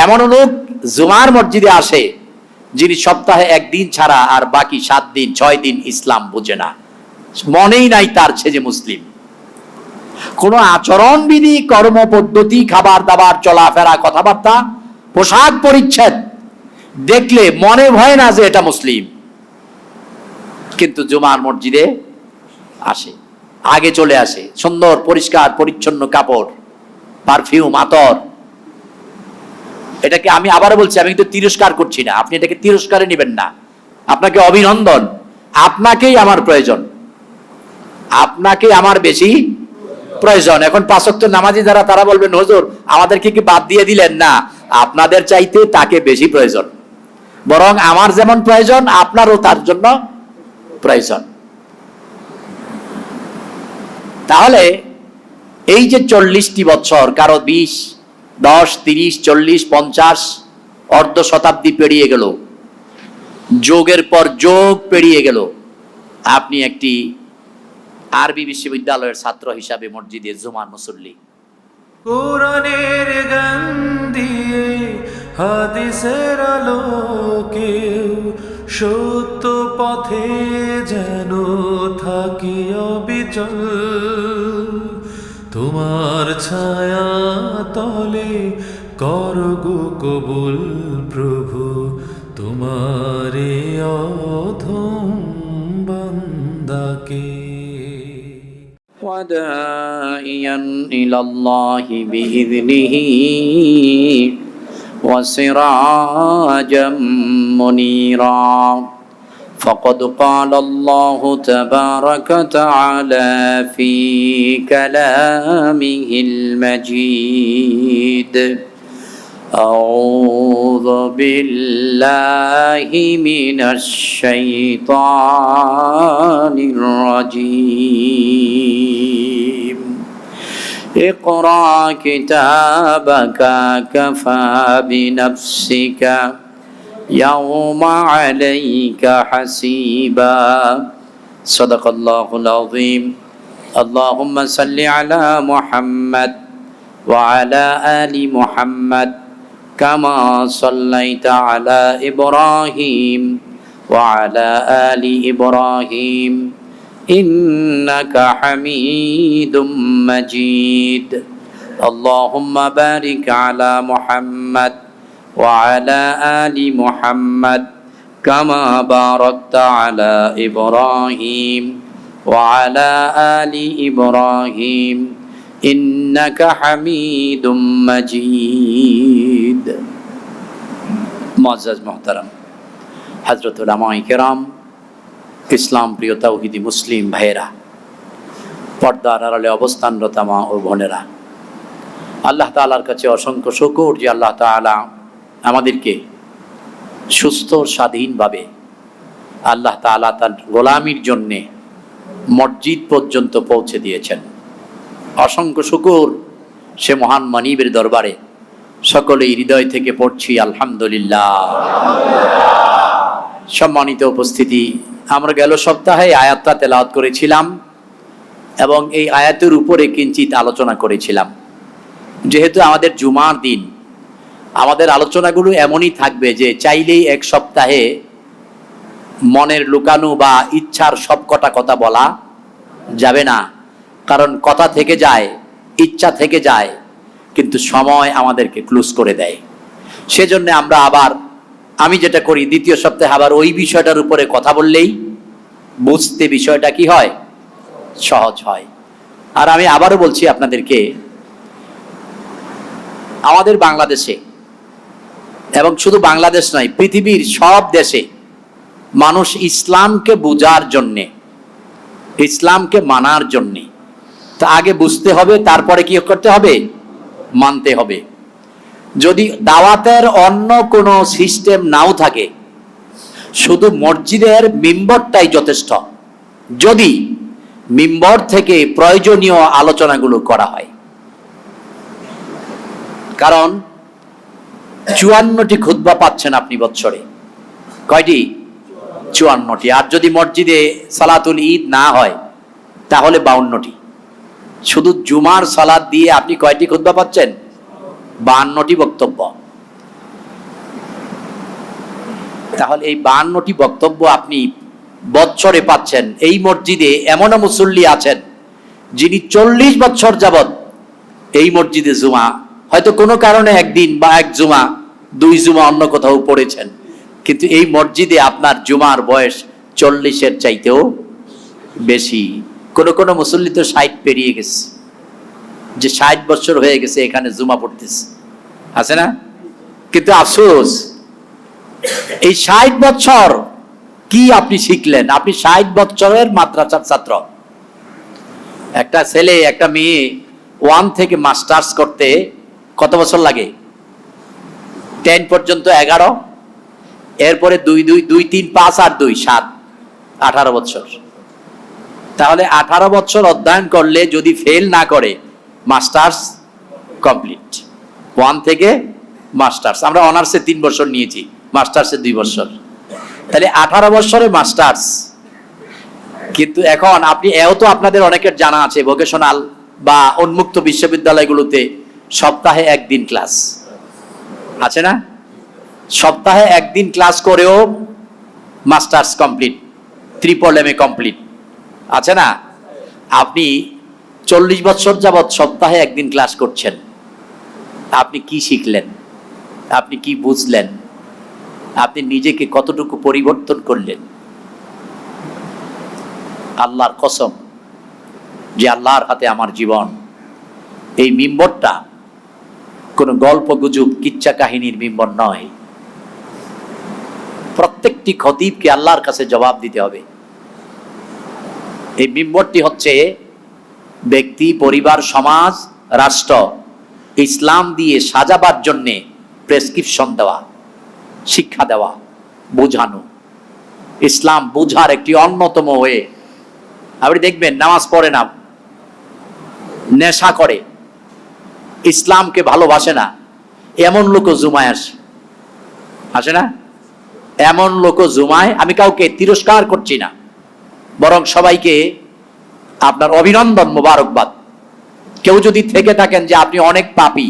এমন লোক জুমার মসজিদে আসে যিনি সপ্তাহে একদিন ছাড়া আর বাকি 7 দিন 6 দিন ইসলাম বুঝে না, মনেই নাই তার ছেলে মুসলিম। কোন আচরণবিধি, কর্ম পদ্ধতি, খাবার দাবার, চলাফেরা, কথাবার্তা, পোশাক পরিচ্ছদ দেখলে মনে হয় না যে এটা মুসলিম, কিন্তু জুমার মসজিদে আসে, আগে চলে আসে, সুন্দর পরিষ্কার পরিচ্ছন্ন কাপড়, পারফিউম, আতর। এটাকে আমি আবারও বলছি, আমি কিন্তু তিরস্কার করছি না, আপনি এটাকে তিরস্কারে নেবেন না, আপনাকে অভিনন্দন। আপনাকেই আমার প্রয়োজন, আপনাকে আমার বেশি প্রয়োজন। এখন 5 ওয়াক্ত নামাজি যারা, তারা বলবেন হুজুর আমাদেরকে কি বাদ দিয়ে দিলেন? না, আপনাদের চাইতে তাকে বেশি প্রয়োজন, বরং আমার যেমন প্রয়োজন আপনারও তার জন্য প্রয়োজন। তাহলে এই যে 40টি বছর, কারো 20, 10, 30, 40, 50, অর্ধ শতাব্দী পেরিয়ে গেল, যোগের পর যোগ পেরিয়ে গেল, আপনি একটি আরবি বিশ্ববিদ্যালয়ের ছাত্র হিসাবে মসজিদে জুমার মুসল্লি। কোরআনের গান দিয়ে, হাদিসের আলোকে, সত্য পথে যেন থাকি অবিচল। তোমার ছায়া তলে করগো কবুল প্রভু, তোমারে অধম বান্দাকে। وداعيا إلى الله بإذنه وسراجا منيرا فقد قال الله تبارك وتعالى في كلامه المجيد أعوذ بالله من الشيطان الرجيم اقرأ كتابك كفى بنفسك يوم عليك حسيبا صدق الله العظيم اللهم صل على محمد وعلى آل محمد كما صليت على إبراهيم وعلى آل إبراهيم إنك حميد مجيد اللهم بارك على محمد وعلى آل محمد كما باركت على إبراهيم وعلى آل إبراهيم إنك حميد مجيد মুআজ্জাজ মুহতারাম হযরত উলামায়ে কেরাম, ইসলাম প্রিয় তাওহীদি মুসলিম ভাইয়েরা, পর্দার আড়ালে অবস্থানরত মা ও বোনেরা, আল্লাহ তাআলার কাছে অসংখ্য শুকর যে আল্লাহ তাআলা আমাদেরকে সুস্থ স্বাধীনভাবে আল্লাহ তাআলা তার গোলামির জন্যে মসজিদ পর্যন্ত পৌঁছে দিয়েছেন। অসংখ্য শুকর সে মহান মানিবের দরবারে। সকলেই হৃদয় থেকে পড়ছি আলহামদুলিল্লাহ। সম্মানিত উপস্থিতি, আমরা গেল সপ্তাহে আয়াতটা তেলাওয়াত করেছিলাম এবং এই আয়াতের উপরে কিঞ্চিত আলোচনা করেছিলাম। যেহেতু আমাদের জুমার দিন, আমাদের আলোচনাগুলো এমনই থাকবে যে চাইলেই এক সপ্তাহে মনের লুকানো বা ইচ্ছার সবকটা কথা বলা যাবে না, কারণ কথা থেকে যায়, ইচ্ছা থেকে যায়, কিন্তু সময় আমাদেরকে ক্লোজ করে দেয়। সেজন্য আমরা আবার, আমি যেটা করি, দ্বিতীয় সপ্তাহে আবার ওই বিষয়টার উপরে কথা বললেই বুঝতে বিষয়টা কি হয়, সহজ হয়। আর আমি আবারও বলছি আপনাদেরকে, আমাদের বাংলাদেশে এবং শুধু বাংলাদেশ নয়, পৃথিবীর সব দেশে মানুষ ইসলামকে বোঝার জন্যে, ইসলামকে মানার জন্যে, তা আগে বুঝতে হবে, তারপরে কি করতে হবে, মানতে হবে। যদি দাওয়াতের অন্য কোনো সিস্টেম নাও থাকে, শুধু মসজিদের মিম্বরটাই যথেষ্ট, যদি মিম্বর থেকে প্রয়োজনীয় আলোচনাগুলো করা হয়। কারণ 54টি খুতবা পাচ্ছেন আপনি বৎসরে, কয়টি? 54টি। আর যদি মসজিদে সালাতুল ঈদ না হয় তাহলে 52টি। শুধু জুমার সালাত দিয়ে আপনি কয়টি খুতবা পাচ্ছেন? 52টি বক্তব্য। তাহলে এই 52টি বক্তব্য আপনি বৎসরে পাচ্ছেন। এই মসজিদে এমনও মুসল্লি আছেন যিনি 40 বছর যাবত এই মসজিদে জুমা, হয়তো কোনো কারণে একদিন বা এক জুমা, 2 জুমা অন্য কোথাও পড়েছেন, কিন্তু এই মসজিদে আপনার জুমার বয়স 40-এর চাইতেও বেশি। কোন কোন মুসল্লি তো 60 পেরিয়ে গেছে, যে 60 বছর হয়ে গেছে এখানে জুমা পড়তেছে, আছে না? কিন্তু আফসোস, এই 60 বছর কি আপনি শিখলেন? আপনি 60 বছরের মাদ্রাসার ছাত্র। একটা ছেলে একটা মেয়ে 1 থেকে মাস্টার্স করতে কত বছর লাগে? 10 পর্যন্ত 11, এরপরে 2 2 2 3 5 আর 2 7, 18 বছর। তাহলে 18 বছর অধ্যয়ন করলে যদি ফেল না করে, মাস্টার্স কমপ্লিট। 1 থেকে মাস্টার্স। আমরা অনার্সে 3 বছর নিয়েছি, মাস্টার্সে 2 বছর, তাহলে 18 বছরে মাস্টার্স। কিন্তু এখন আপনি এও তো আপনাদের অনেকের জানা আছে, ভোকেশনাল বা উন্মুক্ত বিশ্ববিদ্যালয়গুলোতে সপ্তাহে 1 দিন ক্লাস আছে না? সপ্তাহে 1 দিন ক্লাস করেও masters complete, triple MA complete, আছে না? আপনি 40 বছর যাবৎ সপ্তাহে 1 দিন ক্লাস করছেন, আপনি কি শিখলেন? আপনি কি বুঝলেন? আপনি নিজেকে কতটুকু পরিবর্তন করলেন? আল্লাহর কসম, যে আল্লাহর হাতে আমার জীবন, এই মিম্বরটা কোন গল্প গুজব কিচ্ছা কাহিনীর মিম্বর নয়। প্রত্যেকটি খতিবকে আল্লাহর কাছে জবাব দিতে হবে। এই মিম্বরটি হচ্ছে ব্যক্তি, পরিবার, সমাজ, রাষ্ট্র, ইসলাম দিয়ে সাজাবার জন্যে প্রেসক্রিপশন দেওয়া, শিক্ষা দেওয়া, বোঝানো। ইসলাম বোঝার একটি অন্যতম ওয়ে। আপনি দেখবেন নামাজ পড়ে না, নেশা করে, ইসলামকে ভালোবাসে না, এমন লোক জুমায় আসে না? এমন লোক জুমায়, আমি কাউকে তিরস্কার করছি না, বরং সবাইকে আপনার অভিনন্দন, মোবারকবাদ। কেউ যদি থেকে থাকেন যে আপনি অনেক পাপী,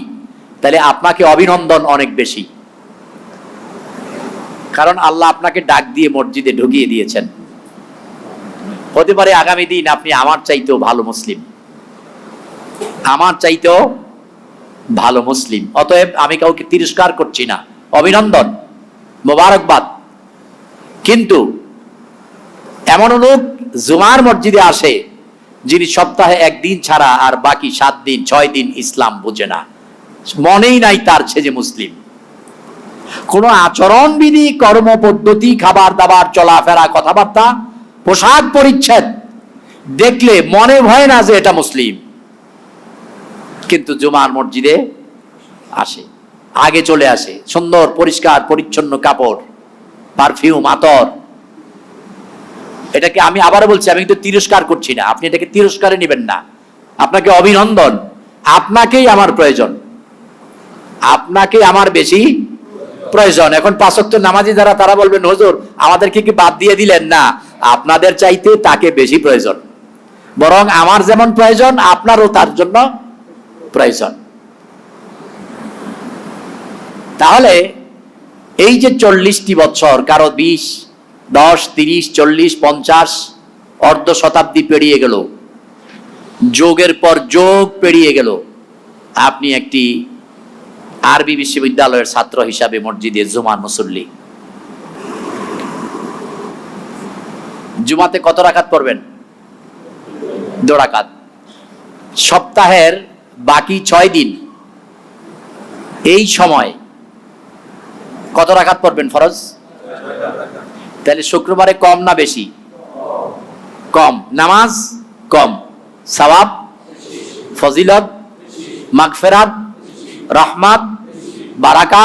তাহলে আপনাকে অভিনন্দন অনেক বেশি, কারণ আল্লাহ আপনাকে ডাক দিয়ে মসজিদে ঢুকিয়ে দিয়েছেন। হতে পারে আগামী দিন আপনি আমার চাইতেও ভালো মুসলিম, আমার চাইতেও ভালো মুসলিম। অতএব আমি কাউকে তিরস্কার করছি না, অভিনন্দন, মোবারকবাদ। কিন্তু এমন লোক জুমার মসজিদে আসে যিনি সপ্তাহে 1 দিন ছাড়া আর বাকি 7 দিন 6 দিন ইসলাম বুঝে না, মনেই নাই তার সে যে মুসলিম। কোন আচরণবিধি, কর্ম পদ্ধতি, খাবার দাবার, চলাফেরা, কথাবার্তা, পোশাক পরিচ্ছদ দেখলে মনে হয় না যে এটা মুসলিম, কিন্তু জুমার মসজিদে আসে, আগে চলে আসে, সুন্দর পরিষ্কার পরিচ্ছন্ন কাপড়, পারফিউম, আতর। এটাকে আমি আবারও বলছি, আমি কিন্তু তিরস্কার করছি না, আপনি এটাকে তিরস্কারে নেবেন না, আপনাকে অভিনন্দন। আপনাকেই আমার প্রয়োজন, আপনাকে আমার বেশি প্রয়োজন। এখন 5 ওয়াক্ত নামাজি যারা, তারা বলবেন হুজুর আমাদেরকে কি বাদ দিয়ে দিলেন? না, আপনাদের চাইতে তাকে বেশি প্রয়োজন, বরং আমার যেমন প্রয়োজন আপনারও তার জন্য প্রয়োজন। তাহলে এই যে 40টি বছর, কারো 20, 10, 30, 40, 50, অর্ধ শতাব্দী পেরিয়ে গেল, যোগের পর যোগ পেরিয়ে গেল, আপনি একটি আরবি বিশ্ববিদ্যালয়ের ছাত্র হিসাবে মসজিদে জুমার মুসল্লি। জুমাতে কত রাকাত পড়বেন? 2 রাকাত। সপ্তাহের বাকি 6 দিন এই সময় কত রাকাত পড়বেন ফরজ? তাহলে শুক্রবারে কম না বেশি? কম। নামাজ কম, সওয়াব, ফজিলত, মাগফিরাত, রহমত, বারাকা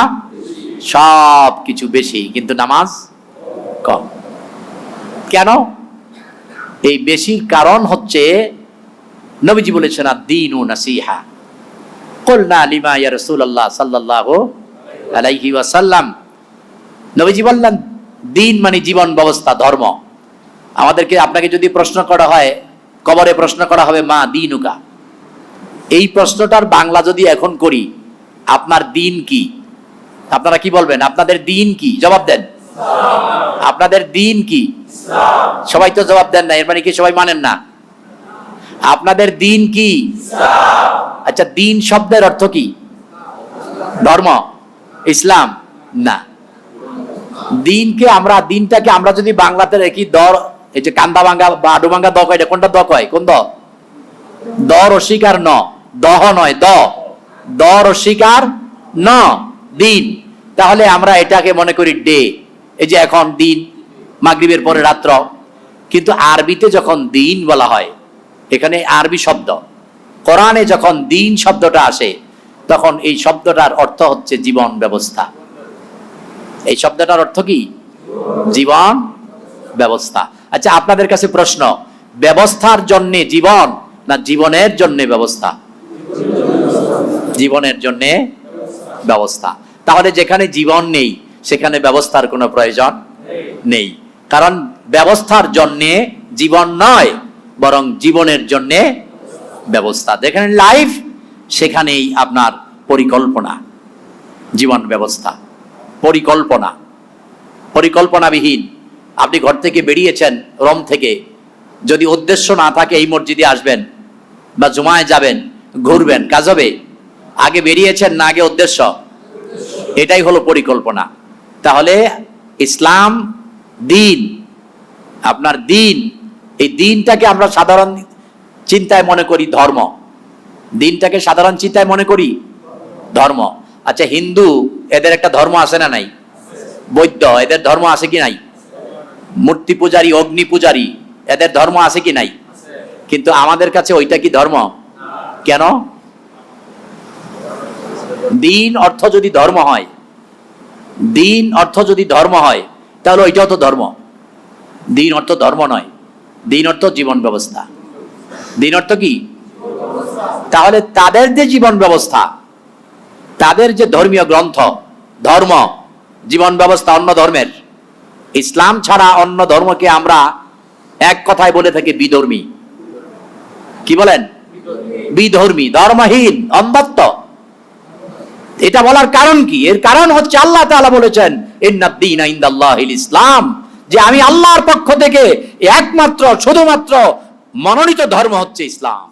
সব কিছু বেশি, কিন্তু নামাজ কম। কেন? এই বেশির কারণ হচ্ছে নবীজি বলেছেন আদ-দীনু নাসিহা। কুলনা লিমা ইয়া রাসূলুল্লাহ সাল্লাল্লাহু আলাইহি ওয়াসাল্লাম। নবীজি বললেন দিন মানে জীবন ব্যবস্থা, ধর্ম। আমাদেরকে, আপনাকে যদি প্রশ্ন করা হয়, কবরে প্রশ্ন করা হবে মা দীনুকা, এই প্রশ্নটার বাংলা যদি এখন করি, আপনার দিন কি, আপনারা কি বলবেন? আপনাদের দিন কি? জবাব দেন। আপনাদের দিন কি? সবাই তো জবাব দেন না, এর মানে কি সবাই মানেন না? আপনাদের দিন কি? আচ্ছা, দিন শব্দের অর্থ কি? ধর্ম, ইসলাম? না, দিনটাকে আমরা যদি বাংলাতে রেখি, এই যে কান্দা ভাঙ্গা বা আডু ভাঙ্গা দ কয়, কোনটা দ কয়? কোন দ? দ রসিকার ন, দহ নয়, দ রসিকার ন, দিন। তাহলে আমরা এটাকে মনে করি ডে, এই যে এখন দিন, মাগরিবের পরে রাত্র। কিন্তু আরবিতে যখন দিন বলা হয়, এখানে আরবি শব্দ, কোরআনে যখন দিন শব্দটা আসে, তখন এই শব্দটার অর্থ হচ্ছে জীবন ব্যবস্থা। এই শব্দটার অর্থ কি? জীবন ব্যবস্থা। আচ্ছা, আপনাদের কাছে প্রশ্ন, ব্যবস্থার জন্য জীবন না জীবনের জন্য ব্যবস্থা? জীবনের জন্য ব্যবস্থা। তাহলে যেখানে জীবন নেই সেখানে ব্যবস্থার কোনো প্রয়োজন নেই, কারণ ব্যবস্থার জন্য জীবন নয়, বরং জীবনের জন্য ব্যবস্থা। যেখানে লাইফ সেখানেই আপনার পরিকল্পনা। জীবন ব্যবস্থা, পরিকল্পনাবিহীন আপনি ঘর থেকে বেরিয়েছেন, রোম থেকে, যদি উদ্দেশ্য না থাকে এই মসজিদে আসবেন বা জুমায় যাবেন, ঘুরবেন, কাজ হবে? আগে বেরিয়েছেন না আগে উদ্দেশ্য? এটাই হলো পরিকল্পনা। তাহলে ইসলাম দিন, আপনার দিন, এই দিনটাকে আমরা সাধারণ চিন্তায় মনে করি ধর্ম। দিনটাকে সাধারণ চিন্তায় মনে করি ধর্ম। আচ্ছা, হিন্দু, এদের একটা ধর্ম আছে না নাই? বৌদ্ধ, এদের ধর্ম আছে কি নাই? মূর্তি পূজারী, অগ্নি পূজারী, এদের ধর্ম আছে কি নাই? কিন্তু আমাদের কাছে ওইটা কি ধর্ম? কেন? দিন অর্থ যদি ধর্ম হয়, দিন অর্থ যদি ধর্ম হয়, তাহলে ওইটাও তো ধর্ম। দিন অর্থ ধর্ম নয়, দিন অর্থ জীবন ব্যবস্থা। দিন অর্থ কি? তাহলে তাদের যে জীবন ব্যবস্থা, তাদের যে ধর্মীয় গ্রন্থ, ধর্ম, জীবন ব্যবস্থা অন্য ধর্মের, ইসলাম ছাড়া অন্য ধর্মকে আমরা এক কথায় বলে থাকি বিধর্মী। কি বলেন? বিধর্মী, ধর্মহীন, অন্ধত্ব। এটা বলার কারণ কি? এর কারণ হচ্ছে আল্লাহ তাআলা বলেছেন, ইন্নাদ-দীনা ইনদাল্লাহিল ইসলাম, যে আমি আল্লাহর পক্ষ থেকে একমাত্র, শুধুমাত্র মনোনীত ধর্ম হচ্ছে ইসলাম।